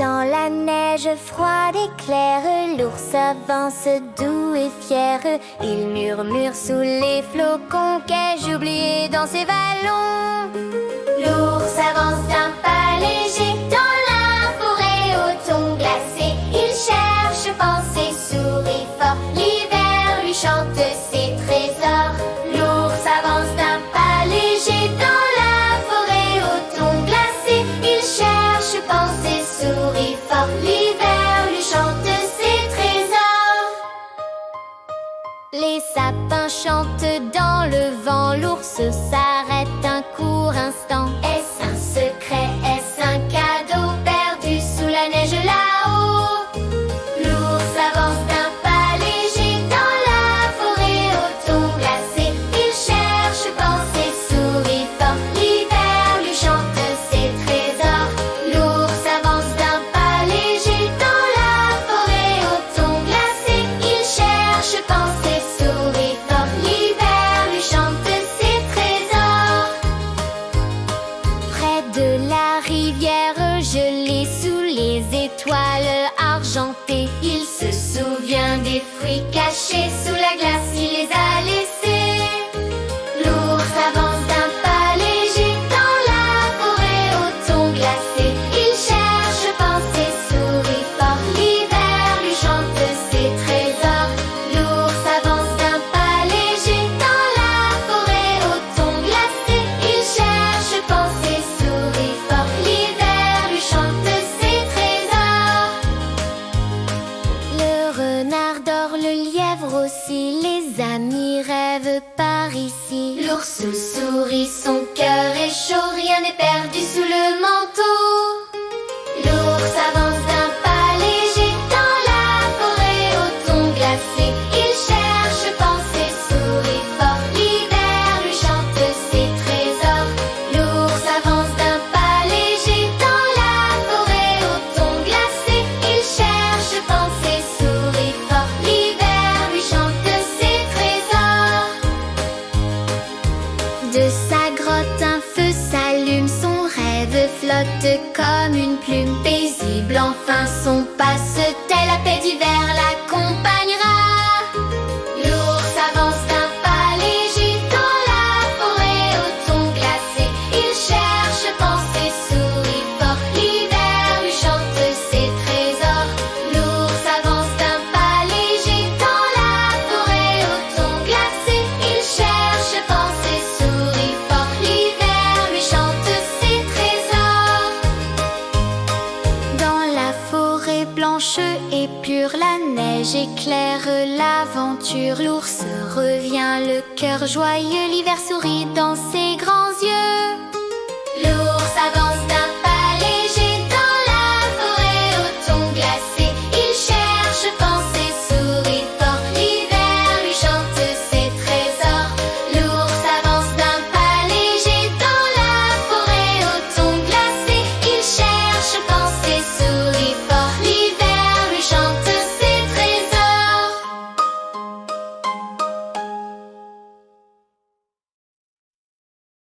Dans la neige froide et claire, l'ours avance doux et fier. Il murmure sous les flocons qu'ai-je oublié dans ses vallons. L'ours avance d'un pas léger dans la forêt au ton glacé. Il cherche, pense et sourit fort. L'hiver lui chante ses trésors. L'ours avance d'un pas léger dans la forêt au ton glacé. Il cherche, pense et sourit fort. L'hiver lui chante ses trésors. Les sapins chantent dans le vent. L'ours s'arrête un court instant. Est-ce un secret? Est-ce un cadeau perdu sous la neige là-haut? L'ours avance d'un pas léger dans la forêt au ton glacé. Il cherche, pense et sourit fort. L'hiver lui chante ses trésors. L'ours avance d'un pas léger dans la forêt au ton glacé. Il cherche, pense et sourit fort. L'hiver lui chante ses trésors. Près de la rivière gelée, sous les étoiles argentées, il se souvient des fruits cachés sous la glace, il les a laissés. L'ours avance d'un pas léger dans la forêt au ton glacé. Il cherche, pense et sourit fort. L'hiver lui chante ses trésors. L'ours avance d'un pas léger dans la forêt au ton glacé. Il cherche, pense et sourit fort. L'hiver lui chante ses trésors. Le renard dort, le lièvre aussi, les amis rêvent par ici. L'ours sourit, son cœur est chaud, rien n'est perdu sous le manteau. L'ours avance d'un pas léger dans la forêt au ton glacé. Il cherche, pense et sourit fort. L'hiver lui chante ses trésors. L'ours avance d'un pas léger dans la forêt au ton glacé. Il cherche, pense et sourit fort. L'hiver lui chante ses trésors. De sa grotte un feu s'allume, son rêve flotte comme une plume. Paisible enfin son passe-tel, la paix d'hiver l'accompagnera. L'ours avance d'un pas léger dans la forêt au ton glacé. Il cherche, pense et sourit fort. L'hiver lui chante ses trésors. L'ours avance d'un pas léger dans la forêt au ton glacé. Il cherche, pense et sourit fort. L'hiver lui chante ses trésors. Dans la forêt blanche et pure, la neige éclaire l'aventure. L'ours revient, le cœur joyeux. L'hiver sourit dans ses grands yeux. L'ours avance